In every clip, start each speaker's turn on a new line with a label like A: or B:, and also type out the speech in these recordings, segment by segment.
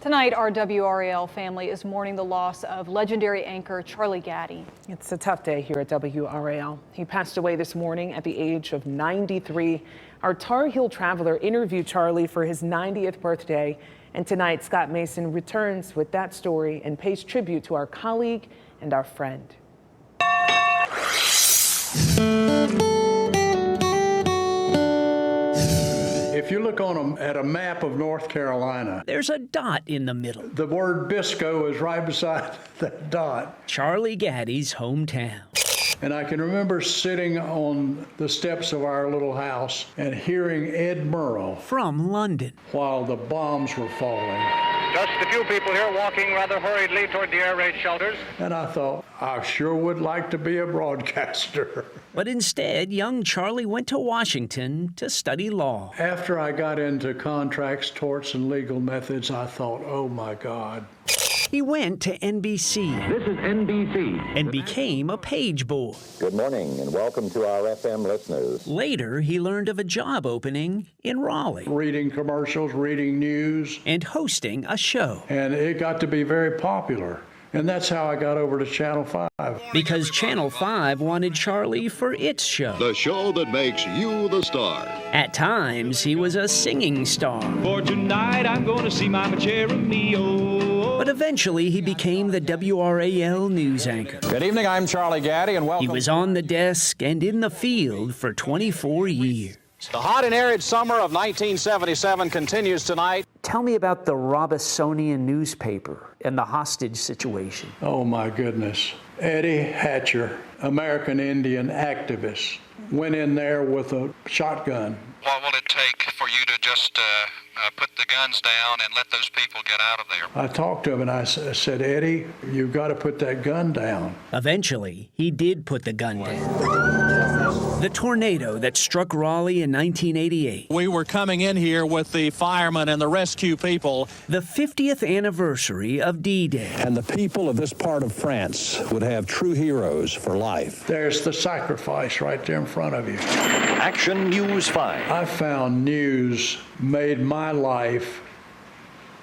A: Tonight, our WRAL family is mourning the loss of legendary anchor Charlie Gaddy.
B: It's a tough day here at WRAL. He passed away this morning at the age of 93. Our Tar Heel traveler interviewed Charlie for his 90th birthday. And tonight, Scott Mason returns with that story and pays tribute to our colleague and our friend.
C: If you look at a map of North Carolina,
D: there's a dot in the middle.
C: The word Bisco is right beside that dot.
D: Charlie Gaddy's hometown.
C: And I can remember sitting on the steps of our little house and hearing Ed Murrow
D: from London
C: while the bombs were falling.
E: Just a few people here walking rather hurriedly toward the air raid shelters.
C: And I thought, I sure would like to be a broadcaster.
D: But instead, young Charlie went to Washington to study law.
C: After I got into contracts, torts, and legal methods, I thought, oh my God.
D: He went to NBC.
F: This is NBC.
D: And became a page boy.
F: Good morning and welcome to our FM listeners.
D: Later, he learned of a job opening in Raleigh.
C: Reading commercials, reading news.
D: And hosting a show.
C: And it got to be very popular. And that's how I got over to Channel 5.
D: Because Channel 5 wanted Charlie for its show.
G: The show that makes you the star.
D: At times, he was a singing star.
H: For tonight, I'm going to see Mama Jeremy.
D: But eventually, he became the WRAL news anchor.
I: Good evening, I'm Charlie Gaddy, and welcome.
D: He was on the desk and in the field for 24 years.
I: The hot and arid summer of 1977 continues tonight.
D: Tell me about the Robesonian newspaper and the hostage situation.
C: Oh, my goodness. Eddie Hatcher, American Indian activist, went in there with a shotgun.
J: What will it take for you to just put the guns down and let those people get out of there?
C: I talked to him and I said, Eddie, you've got to put that gun down.
D: Eventually, he did put the gun down. The tornado that struck Raleigh in 1988.
I: We were coming in here with the firemen and the rescue people.
D: The 50th anniversary of D-Day.
K: And the people of this part of France would have true heroes for life.
C: There's the sacrifice right there in front of you.
F: Action News 5.
C: I found news made my life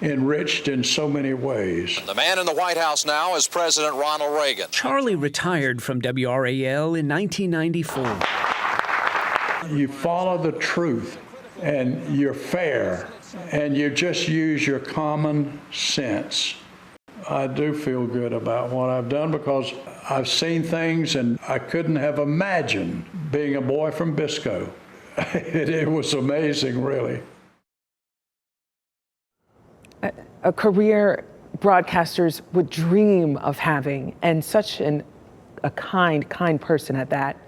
C: enriched in so many ways.
I: The man in the White House now is President Ronald Reagan.
D: Charlie retired from WRAL in 1994.
C: You follow the truth, and you're fair, and you just use your common sense. I do feel good about what I've done because I've seen things and I couldn't have imagined being a boy from Bisco. It was amazing, really.
B: A career broadcasters would dream of having, and such a kind person at that.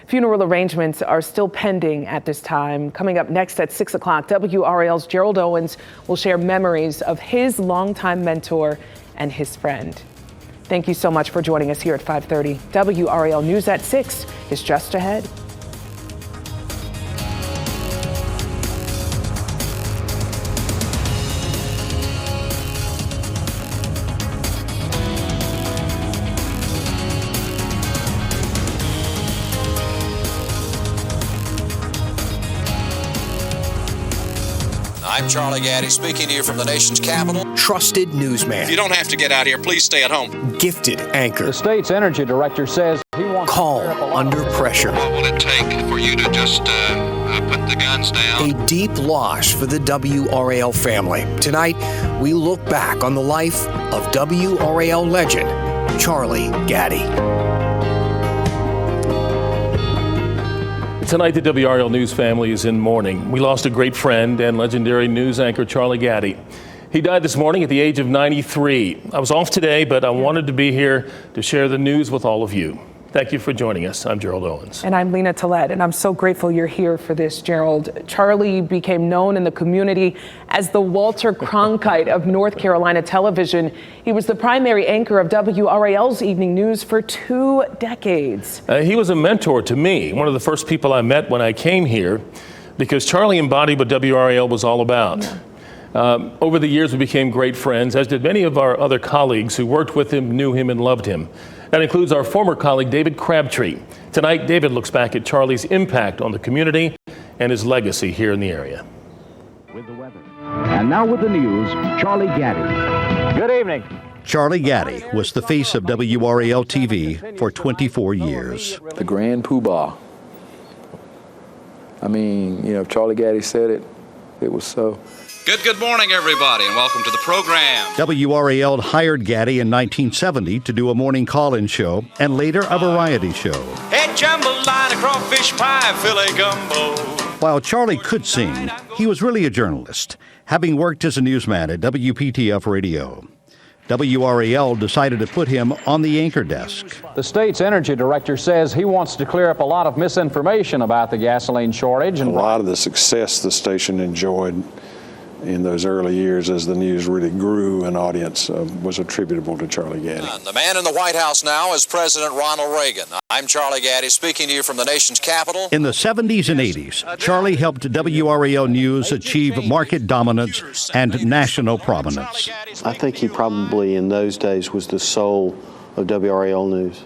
B: Funeral arrangements are still pending at this time. Coming up next at 6 o'clock, WRAL's Gerald Owens will share memories of his longtime mentor and his friend. Thank you so much for joining us here at 5:30. WRAL News at 6 is just ahead.
I: I'm Charlie Gaddy, speaking to you from the nation's capital.
L: Trusted newsman.
I: If you don't have to get out here, please stay at home.
L: Gifted anchor.
K: The state's energy director says he wants
L: calm under pressure.
J: What will it take for you to just put the guns down?
L: A deep loss for the WRAL family. Tonight, we look back on the life of WRAL legend, Charlie Gaddy.
M: Tonight, the WRAL News family is in mourning. We lost a great friend and legendary news anchor, Charlie Gaddy. He died this morning at the age of 93. I was off today, but I wanted to be here to share the news with all of you. Thank you for joining us. I'm Gerald Owens.
B: And I'm Lena Tillett, and I'm so grateful you're here for this, Gerald. Charlie became known in the community as the Walter Cronkite of North Carolina television. He was the primary anchor of WRAL's evening news for 2 decades.
M: He was a mentor to me, one of the first people I met when I came here, because Charlie embodied what WRAL was all about. Yeah. Over the years, we became great friends, as did many of our other colleagues who worked with him, knew him, and loved him. That includes our former colleague, David Crabtree. Tonight, David looks back at Charlie's impact on the community and his legacy here in the area.
F: With the weather.
N: And now with the news, Charlie Gaddy.
E: Good evening.
K: Charlie Gaddy was the face of WRAL TV for 24 years.
O: The grand poobah. I mean, if Charlie Gaddy said it, it was so.
J: Good morning, everybody, and welcome to the program.
K: WRAL hired Gaddy in 1970 to do a morning call-in show and later a variety show.
H: Head jambalaya, crawfish pie, filet gumbo.
K: While Charlie could sing, he was really a journalist, having worked as a newsman at WPTF Radio. WRAL decided to put him on the anchor desk.
N: The state's energy director says he wants to clear up a lot of misinformation about the gasoline shortage.
P: And a lot of the success the station enjoyed in those early years as the news really grew in audience was attributable to Charlie Gaddy.
I: The man in the White House now is President Ronald Reagan. I'm Charlie Gaddy speaking to you from the nation's capital.
K: In the 70s and 80s, Charlie helped WRAL News achieve market dominance and national prominence.
Q: I think he probably in those days was the soul of WRAL News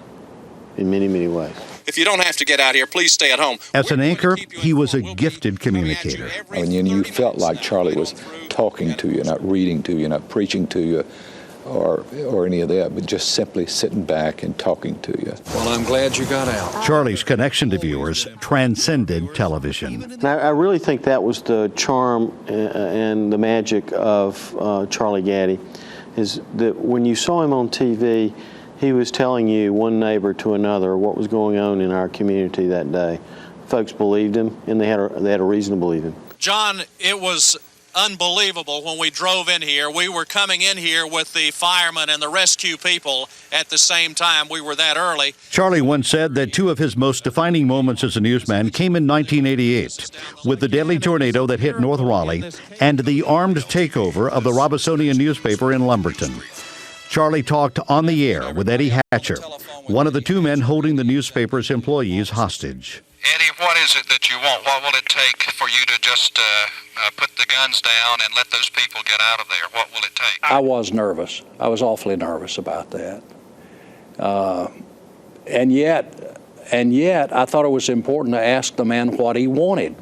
Q: in many, many ways.
J: If you don't have to get out here, please stay at home.
K: As an anchor, he was a gifted communicator.
O: I mean, you felt like Charlie was talking to you, not reading to you, not preaching to you, or any of that, but just simply sitting back and talking to you.
I: Well, I'm glad you got out.
K: Charlie's connection to viewers transcended television.
Q: Now, I really think that was the charm and the magic of Charlie Gaddy, is that when you saw him on TV, he was telling you, one neighbor to another, what was going on in our community that day. Folks believed him, and they had a reason to believe him.
J: John, it was unbelievable when we drove in here. We were coming in here with the firemen and the rescue people at the same time. We were that early.
K: Charlie once said that two of his most defining moments as a newsman came in 1988, with the deadly tornado that hit North Raleigh and the armed takeover of the Robisonian newspaper in Lumberton. Charlie talked on the air with Eddie Hatcher, one of the two men holding the newspaper's employees hostage.
J: Eddie, what is it that you want? What will it take for you to just put the guns down and let those people get out of there? What will it take?
C: I was nervous. I was awfully nervous about that. And yet, I thought it was important to ask the man what he wanted.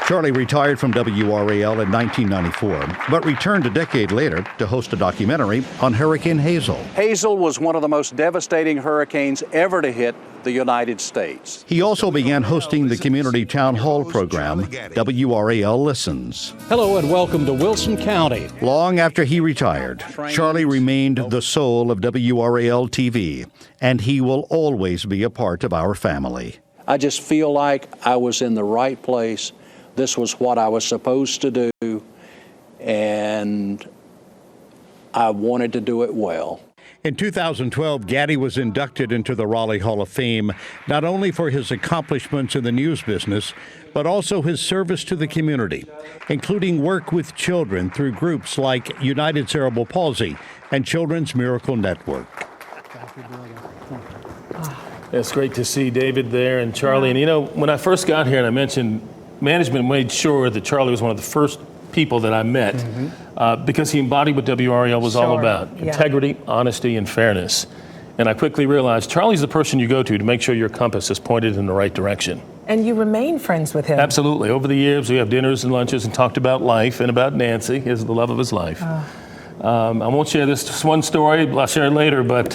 K: Charlie retired from WRAL in 1994, but returned a decade later to host a documentary on Hurricane Hazel.
C: Hazel was one of the most devastating hurricanes ever to hit the United States.
K: He also began hosting the community town hall program, WRAL Listens.
N: Hello and welcome to Wilson County.
K: Long after he retired, Charlie remained the soul of WRAL TV, and he will always be a part of our family.
C: I just feel like I was in the right place. This was what I was supposed to do, and I wanted to do it well.
K: In 2012, Gaddy was inducted into the Raleigh Hall of Fame, not only for his accomplishments in the news business, but also his service to the community, including work with children through groups like United Cerebral Palsy and Children's Miracle Network.
M: It's great to see David there and Charlie. And when I first got here and I mentioned management made sure that Charlie was one of the first people that I met because he embodied what WRAL was all about, integrity, honesty, and fairness. And I quickly realized Charlie's the person you go to make sure your compass is pointed in the right direction.
B: And you remain friends with him.
M: Absolutely. Over the years, we have dinners and lunches and talked about life and about Nancy, the love of his life. I won't share this one story, I'll share it later, but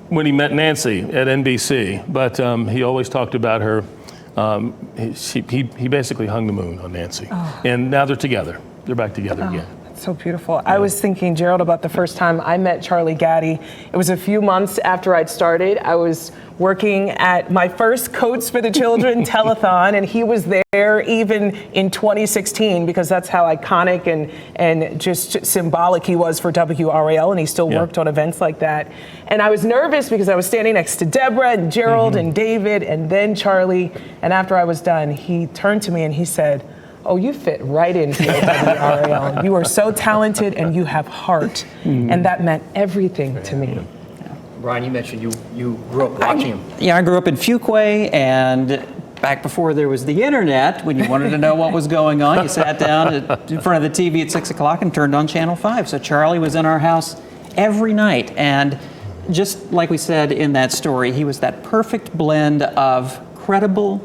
M: when he met Nancy at NBC, but he always talked about her. He basically hung the moon on Nancy. And now they're together. They're back together again.
B: That's so beautiful. I was thinking, Gerald, about the first time I met Charlie Gaddy. It was a few months after I'd started. I was working at my first Coats for the Children telethon, and he was there even in 2016 because that's how iconic and just symbolic he was for WRAL, and he still worked on events like that. And I was nervous because I was standing next to Deborah and Gerald and David and then Charlie, and after I was done, he turned to me and he said, "Oh, you fit right in here at WRAL. You are so talented and you have heart." And that meant everything to me.
R: Brian, you mentioned you grew up watching him. Yeah, I grew up in Fuquay, and back before there was the internet, when you wanted to know what was going on, you sat down in front of the TV at 6 o'clock and turned on Channel 5. So Charlie was in our house every night. And just like we said in that story, he was that perfect blend of credible,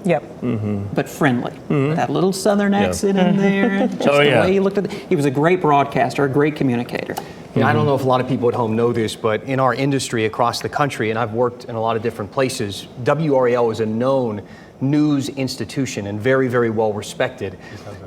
R: but friendly. That little Southern accent in there. Just the way he looked at it. He was a great broadcaster, a great communicator.
S: You know, I don't know if a lot of people at home know this, but in our industry across the country, and I've worked in a lot of different places, WRAL is a known news institution and very, very well respected.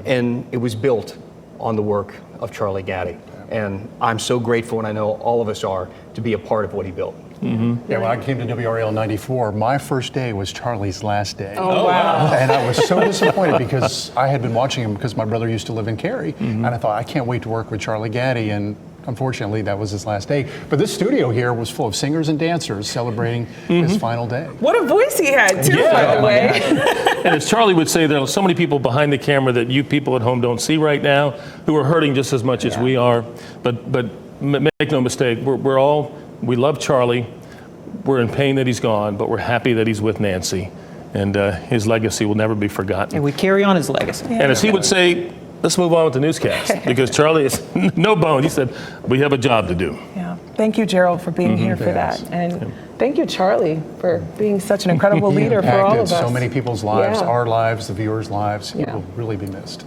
S: And it was built on the work of Charlie Gaddy. And I'm so grateful, and I know all of us are, to be a part of what he built.
T: Yeah, when I came to WRAL in '94, my first day was Charlie's last day.
B: Oh, wow.
T: And I was so disappointed because I had been watching him because my brother used to live in Cary. And I thought, I can't wait to work with Charlie Gaddy. And unfortunately, that was his last day. But this studio here was full of singers and dancers celebrating his final day.
B: What a voice he had, too, by the way.
M: And as Charlie would say, there are so many people behind the camera that you people at home don't see right now who are hurting just as much as we are. But make no mistake, we love Charlie. We're in pain that he's gone, but we're happy that he's with Nancy. And his legacy will never be forgotten.
R: And we carry on his legacy.
M: And as he would say, let's move on with the newscast, because Charlie is no bone. He said, we have a job to do.
B: Yeah. Thank you, Gerald, for being here for that. And thank you, Charlie, for being such an incredible leader for all of us.
T: So many people's lives,
B: Yeah.
T: our lives, the viewers' lives. He will really be missed.